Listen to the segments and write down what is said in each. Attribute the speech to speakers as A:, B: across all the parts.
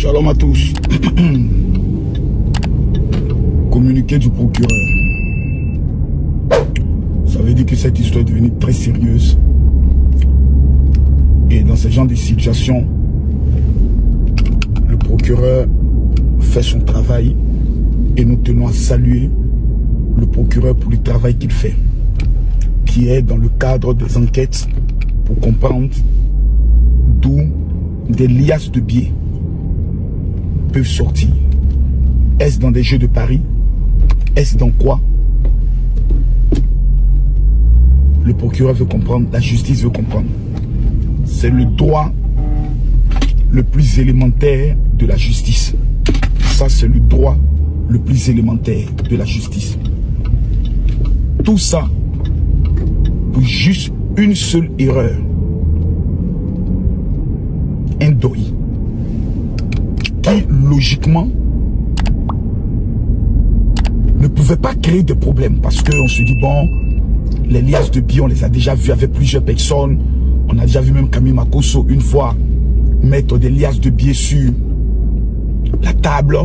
A: Shalom à tous. Communiqué du procureur. Ça veut dire que cette histoire est devenue très sérieuse. Et dans ce genre de situation, le procureur fait son travail et nous tenons à saluer le procureur pour le travail qu'il fait, qui est dans le cadre des enquêtes pour comprendre d'où des liasses de billets peuvent sortir. Est-ce dans des jeux de paris? Est-ce dans quoi? Le procureur veut comprendre, la justice veut comprendre. C'est le droit le plus élémentaire de la justice. Ça, c'est le droit le plus élémentaire de la justice. Tout ça pour juste une seule erreur. Un deuil qui, logiquement, ne pouvait pas créer de problème parce qu'on se dit, bon, les liasses de billets, on les a déjà vus avec plusieurs personnes. On a déjà vu même Camille Makosso une fois mettre des liasses de billets sur la table.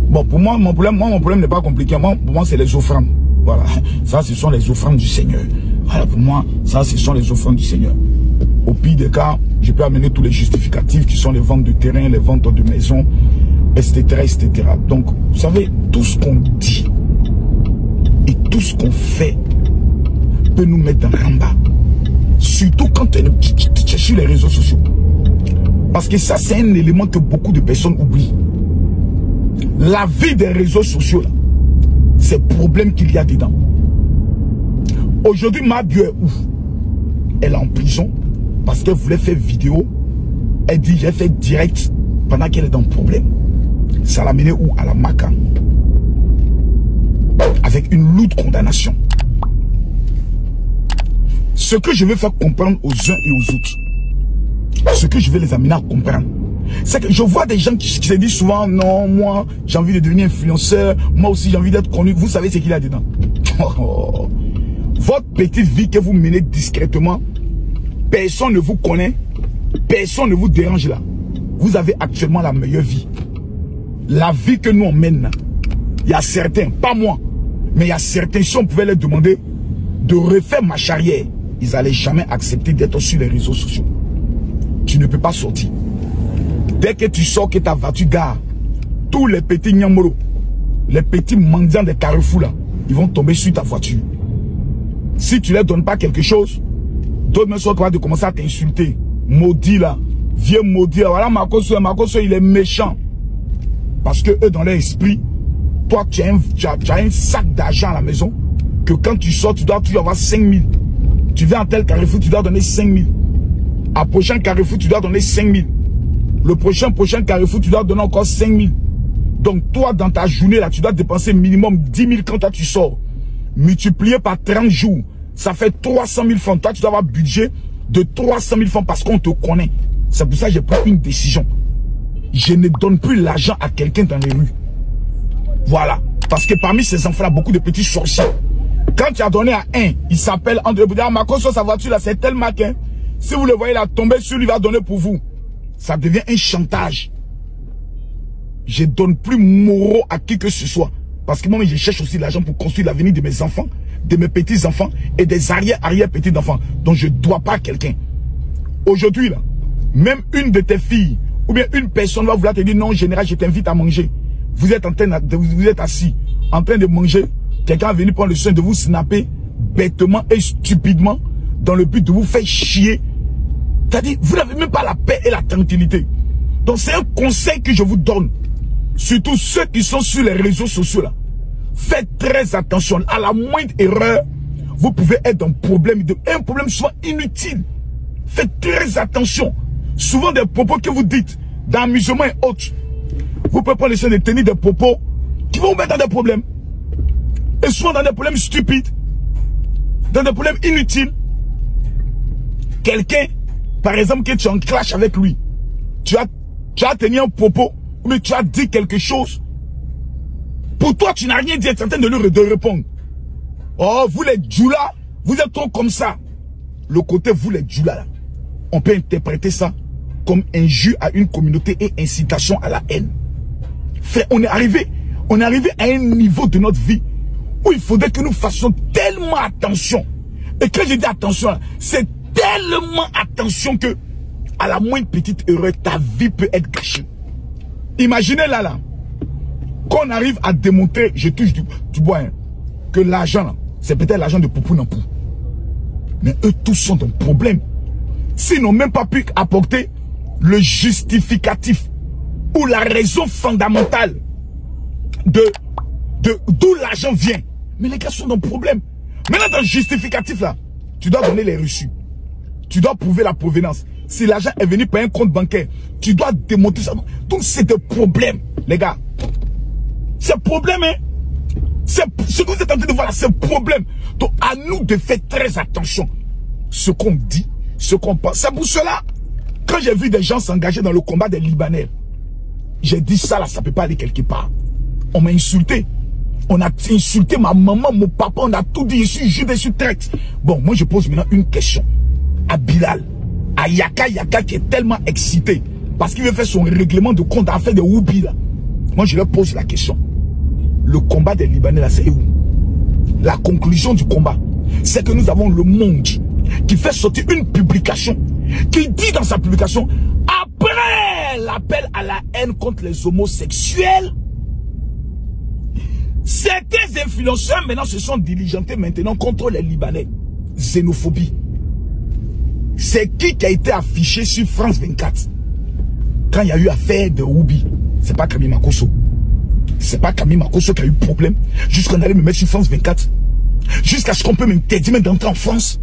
A: Bon, pour moi, mon problème n'est pas compliqué. Pour moi, c'est les offrandes. Voilà. Ça, ce sont les offrandes du Seigneur. Voilà, pour moi, ça, ce sont les offrandes du Seigneur. Au pire des cas, je peux amener tous les justificatifs qui sont les ventes de terrain, les ventes de maisons, etc., etc. Donc, vous savez, tout ce qu'on dit et tout ce qu'on fait peut nous mettre dans l'embarras. Surtout quand tu es sur les réseaux sociaux. Parce que ça, c'est un élément que beaucoup de personnes oublient. La vie des réseaux sociaux, c'est le problème qu'il y a dedans. Aujourd'hui, ma bio est où? Elle est en prison parce qu'elle voulait faire vidéo. Elle dit, j'ai fait direct pendant qu'elle est dans le problème. Ça l'a mené où? À la Maca. Avec une lourde condamnation. Ce que je veux faire comprendre aux uns et aux autres, ce que je vais les amener à comprendre, c'est que je vois des gens qui se disent souvent, non, moi, j'ai envie de devenir influenceur, moi aussi j'ai envie d'être connu. Vous savez ce qu'il y a dedans? Votre petite vie que vous menez discrètement, personne ne vous connaît, personne ne vous dérange là. Vous avez actuellement la meilleure vie. La vie que nous on mène, il y a certains, pas moi, mais il y a certains, si on pouvait leur demander de refaire ma carrière, ils n'allaient jamais accepter d'être sur les réseaux sociaux. Tu ne peux pas sortir. Dès que tu sors, que ta voiture gare, tous les petits nyamoro, les petits mendiants des carrefours là, ils vont tomber sur ta voiture. Si tu ne leur donnes pas quelque chose, d'autres sont capables de commencer à t'insulter. Maudit là, vieux maudit. Voilà, Makosso, il est méchant. Parce que eux, dans leur esprit, toi, tu as un sac d'argent à la maison, que quand tu sors, tu dois avoir 5 000. Tu viens à tel carrefour, tu dois donner 5 000. À prochain carrefour, tu dois donner 5 000. Le prochain carrefour, tu dois donner encore 5 000. Donc toi, dans ta journée, là, tu dois dépenser minimum 10 000 quand toi, tu sors. Multiplié par 30 jours, ça fait 300 000 francs. Toi, tu dois avoir un budget de 300 000 francs parce qu'on te connaît. C'est pour ça que j'ai pris une décision. Je ne donne plus l'argent à quelqu'un dans les rues. Voilà. Parce que parmi ces enfants-là, beaucoup de petits sorciers. Quand tu as donné à un, il s'appelle André Bouddha, Makosso, sa voiture là, c'est tel maquin. Si vous le voyez là, tomber sur lui, il va donner pour vous. Ça devient un chantage. Je ne donne plus moraux à qui que ce soit. Parce que moi, je cherche aussi l'argent pour construire l'avenir de mes enfants, de mes petits-enfants et des arrière-petits-enfants. Donc, je ne dois pas à quelqu'un. Aujourd'hui, là, même une de tes filles, ou bien une personne va vouloir te dire, non, général, je t'invite à manger. Vous êtes vous êtes assis, en train de manger. Quelqu'un est venu prendre le soin de vous snapper bêtement et stupidement dans le but de vous faire chier. C'est-à-dire, vous n'avez même pas la paix et la tranquillité. Donc, c'est un conseil que je vous donne. Surtout ceux qui sont sur les réseaux sociaux là. Faites très attention. À la moindre erreur, vous pouvez être dans un problème souvent inutile. Faites très attention. Souvent des propos que vous dites d'amusement et autres. Vous pouvez prendre le soin de tenir des propos qui vont vous mettre dans des problèmes. Et souvent dans des problèmes stupides. Dans des problèmes inutiles. Quelqu'un, par exemple, que tu es en clash avec lui. Tu as tenu un propos, mais tu as dit quelque chose. Pour toi, tu n'as rien dit, tu es en train de lui répondre. Oh, vous les djoulas, vous êtes trop comme ça. Le côté vous les djoulas, on peut interpréter ça comme injure à une communauté et incitation à la haine. Frère, on est arrivé à un niveau de notre vie où il faudrait que nous fassions tellement attention. Et quand je dis attention, c'est tellement attention que à la moindre petite erreur, ta vie peut être gâchée. Imaginez là, qu'on arrive à démontrer, je touche du bois, hein, que l'argent, c'est peut-être l'argent de Poupou Nampou. Mais eux tous sont dans le problème. S'ils n'ont même pas pu apporter le justificatif ou la raison fondamentale d'où l'argent vient. Mais les gars sont dans le problème. Maintenant, dans le justificatif là, tu dois donner les reçus. Tu dois prouver la provenance. Si l'argent est venu par un compte bancaire, tu dois démontrer ça. Donc c'est des problèmes, les gars. C'est problème, hein. Ce que vous êtes en train de voir là, c'est problème. Donc à nous de faire très attention. Ce qu'on dit, ce qu'on pense. C'est pour cela, quand j'ai vu des gens s'engager dans le combat des Libanais, j'ai dit ça là, ça peut pas aller quelque part. On m'a insulté. On a insulté ma maman, mon papa, on a tout dit, je suis juif, je suis traître. Bon, moi je pose maintenant une question à Bilal, à Yaka qui est tellement excité parce qu'il veut faire son règlement de compte à faire de Woubi là. Moi je leur pose la question. Le combat des Libanais là, c'est où? La conclusion du combat, c'est que nous avons le Monde qui fait sortir une publication qui dit dans sa publication, après l'appel à la haine contre les homosexuels, certains influenceurs maintenant se sont diligentés maintenant contre les Libanais. Xénophobie. C'est qui a été affiché sur France 24 quand il y a eu affaire de Woubi? C'est pas Camille Makosso. C'est pas Camille Makosso qui a eu problème jusqu'à qu'on allait me mettre sur France 24. Jusqu'à ce qu'on peut m'interdire d'entrer en France.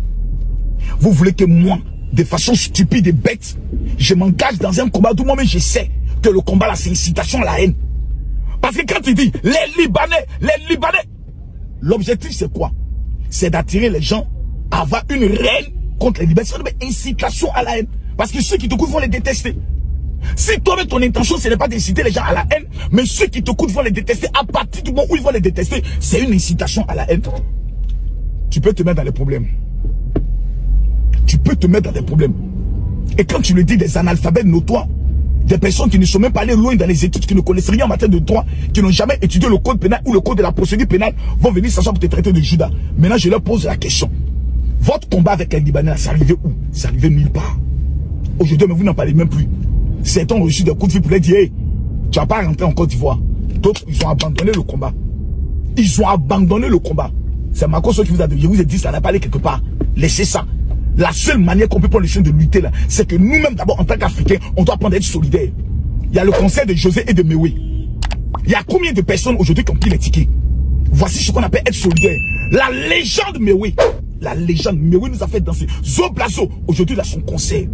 A: Vous voulez que moi, de façon stupide et bête, je m'engage dans un combat d'où moi-même je sais que le combat là c'est incitation à la haine. Parce que quand tu dis les Libanais, l'objectif c'est quoi? C'est d'attirer les gens à avoir une haine contre les Libanais. C'est une incitation à la haine. Parce que ceux qui te coûtent vont les détester. Si toi-même ton intention ce n'est pas d'inciter les gens à la haine, mais ceux qui te coûtent vont les détester, à partir du moment où ils vont les détester, c'est une incitation à la haine. Tu peux te mettre dans les problèmes. Tu peux te mettre dans des problèmes. Et quand tu le dis, des analphabètes notoires, des personnes qui ne sont même pas allées loin dans les études, qui ne connaissent rien en matière de droit, qui n'ont jamais étudié le code pénal ou le code de la procédure pénale, vont venir s'asseoir pour te traiter de Judas. Maintenant, je leur pose la question. Votre combat avec les Libanais, c'est arrivé où? C'est arrivé nulle part. Aujourd'hui, mais vous n'en parlez même plus. Certains ont reçu des coups de fil pour leur dire, hey, tu vas pas rentrer en Côte d'Ivoire. D'autres, ils ont abandonné le combat. Ils ont abandonné le combat. C'est Makosso qui vous a dit, je vous ai dit, ça n'a pas allé quelque part. Laissez ça. La seule manière qu'on peut prendre le chemin de lutter là, c'est que nous-mêmes d'abord en tant qu'Africains, on doit apprendre à être solidaires. Il y a le conseil de José et de Mewé. Il y a combien de personnes aujourd'hui qui ont pris les tickets? Voici ce qu'on appelle être solidaire. La légende Mewé. La légende Mewé nous a fait danser. Zo Blazo, aujourd'hui il a son conseil.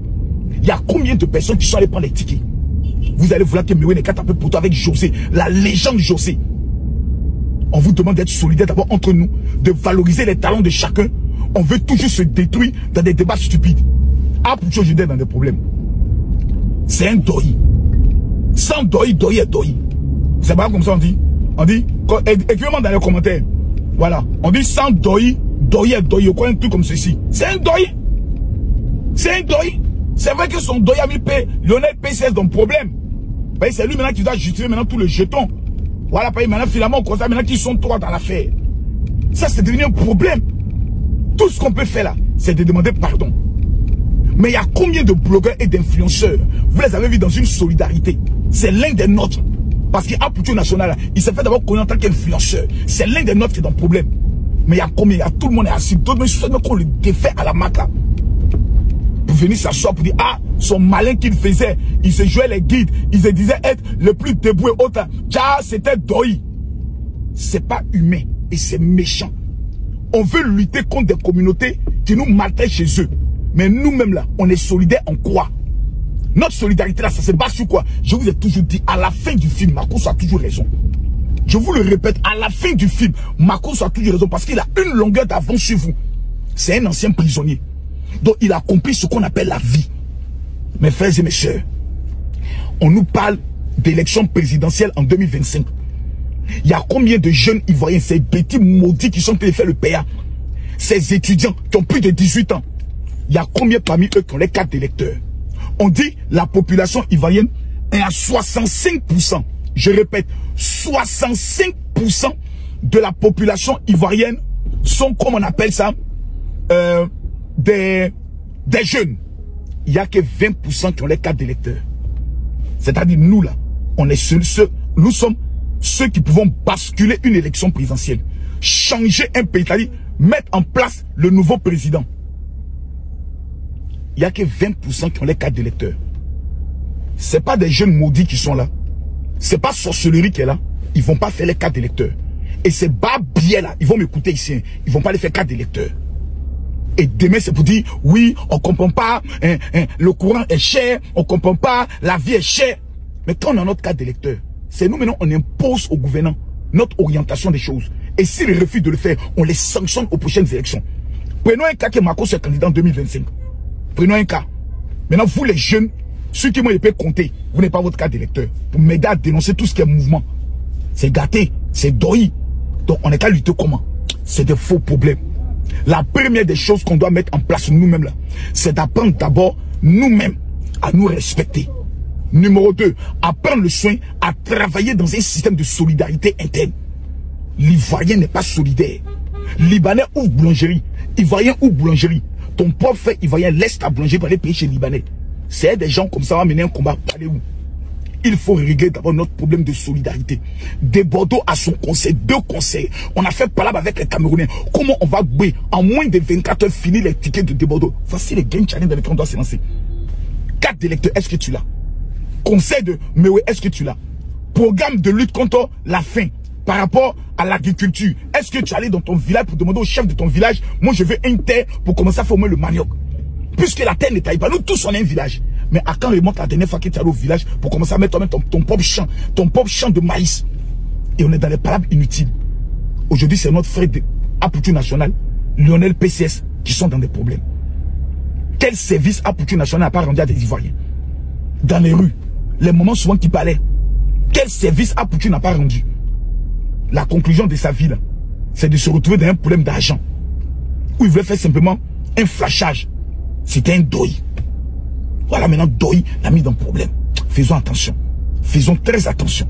A: Il y a combien de personnes qui sont allées prendre les tickets? Vous allez vouloir que Mewé n'ait qu'à taper pour toi avec José. La légende José. On vous demande d'être solidaire d'abord entre nous, de valoriser les talents de chacun. On veut toujours se détruire dans des débats stupides. Ah, pour toujours dans des problèmes. C'est un doi. Sans doi est doi. C'est pas comme ça on dit. On dit, écrivez-moi dans les commentaires. Voilà. On dit sans doi est doi. Quoi, un truc comme ceci. C'est un doi. C'est un doi. C'est vrai que son doi a mis Lionel PCS dans le problème. C'est lui maintenant qui doit justifier maintenant tout le jeton. Voilà, maintenant finalement on constate maintenant qu'ils sont trois dans l'affaire. Ça c'est devenu un problème. Tout ce qu'on peut faire là, c'est de demander pardon. Mais il y a combien de blogueurs et d'influenceurs, vous les avez vus dans une solidarité. C'est l'un des nôtres. Parce qu'il y a Poutou National là, il s'est fait d'abord connaître en tant qu'influenceur. C'est l'un des nôtres qui est dans le problème. Mais il y a combien? Il y a tout le monde est assis. D'autres mais seulement qu'on le défait à la maca. Pour venir s'asseoir pour dire, ah, son malin qu'il faisait, il se jouait les guides, il se disait être le plus débrouillé autant. Tcha, c'était doi. C'est pas humain et c'est méchant. On veut lutter contre des communautés qui nous maltraitent chez eux. Mais nous-mêmes là, on est solidaires en quoi? Notre solidarité là, ça se base sur quoi? Je vous ai toujours dit, à la fin du film, Makosso a toujours raison. Je vous le répète, à la fin du film, Makosso a toujours raison parce qu'il a une longueur d'avance sur vous. C'est un ancien prisonnier. Donc il a compris ce qu'on appelle la vie. Mes frères et mes sœurs, on nous parle d'élection présidentielle en 2025. Il y a combien de jeunes Ivoiriens, ces petits maudits qui sont en train de faire le PA, ces étudiants qui ont plus de 18 ans, il y a combien parmi eux qui ont les cartes d'électeurs? On dit la population ivoirienne est à 65%. Je répète, 65% de la population ivoirienne sont, comme on appelle ça, des jeunes. Il n'y a que 20% qui ont les cartes d'électeurs. C'est-à-dire nous là, on est nous sommes ceux qui pouvons basculer une élection présidentielle, changer un pays, c'est-à-dire mettre en place le nouveau président. Il n'y a que 20% qui ont les cartes d'électeurs. Ce n'est pas des jeunes maudits qui sont là. Ce n'est pas sorcellerie qui est là. Ils ne vont pas faire les cartes d'électeurs. Et ces bas billets là, ils vont m'écouter ici. Ils ne vont pas les faire cartes d'électeurs. Et demain, c'est pour dire, oui, on ne comprend pas, le courant est cher, on ne comprend pas, la vie est chère. Mais quand on a notre carte d'électeur, c'est nous maintenant, on impose aux gouvernants notre orientation des choses. Et s'ils refusent de le faire, on les sanctionne aux prochaines élections. Prenons un cas que Macron soit candidat en 2025. Prenons un cas. Maintenant, vous les jeunes, ceux qui m'ont épée compter, vous n'avez pas votre carte d'électeur. Pour m'aider à dénoncer tout ce qui est mouvement. C'est gâté, c'est doyi. Donc on n'est qu'à lutter comment? C'est des faux problèmes. La première des choses qu'on doit mettre en place nous-mêmes là, c'est d'apprendre d'abord nous-mêmes à nous respecter. Numéro 2, apprendre le soin à travailler dans un système de solidarité interne. L'Ivoirien n'est pas solidaire. Libanais ouvre boulangerie. Ivoirien ouvre boulangerie. Ton propre frère Ivoirien laisse ta boulangerie pour aller payer chez Libanais. C'est des gens comme ça va mener un combat. Allez où? Il faut régler d'abord notre problème de solidarité. Des Bordeaux à son conseil, 2 conseils. On a fait palabre avec les Camerounais. Comment on va bouer en moins de 24 heures finir les tickets de Bordeaux? Voici les game challenge dans lesquels on doit se lancer. Carte d'électeur, est-ce que tu l'as? Conseil de Mewe, est-ce que tu l'as? Programme de lutte contre la faim par rapport à l'agriculture. Est-ce que tu es allé dans ton village pour demander au chef de ton village, moi je veux une terre pour commencer à former le manioc? Puisque la terre ne taille pas, nous tous on est un village. Mais à quand remonte la dernière fois que tu es allé au village pour commencer à mettre ton propre champ de maïs? Et on est dans les palabres inutiles. Aujourd'hui, c'est notre frère de Apoutu National, Lionel PCS, qui sont dans des problèmes. Quel service Apoutu National n'a pas rendu à des Ivoiriens? Dans les rues, les moments souvent qui parlaient. Quel service Apoutu n'a pas rendu? La conclusion de sa vie, c'est de se retrouver dans un problème d'argent. Où il voulait faire simplement un flashage. C'était un doyi. Voilà, maintenant, doyi l'a mis dans le problème. Faisons attention. Faisons très attention.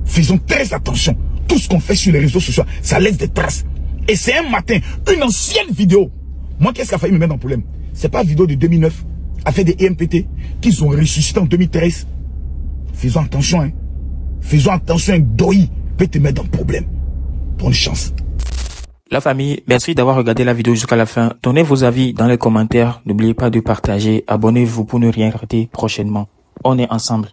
A: Faisons très attention. Tout ce qu'on fait sur les réseaux sociaux, ça laisse des traces. Et c'est un matin, une ancienne vidéo. Moi, qu'est-ce qui a failli me mettre dans le problème? C'est pas une vidéo de 2009, a fait des EMPT, qu'ils ont ressuscité en 2013. Faisons attention, hein. Faisons attention, un doyi peut te mettre dans le problème. Bonne chance.
B: La famille, merci d'avoir regardé la vidéo jusqu'à la fin. Donnez vos avis dans les commentaires. N'oubliez pas de partager. Abonnez-vous pour ne rien rater prochainement. On est ensemble.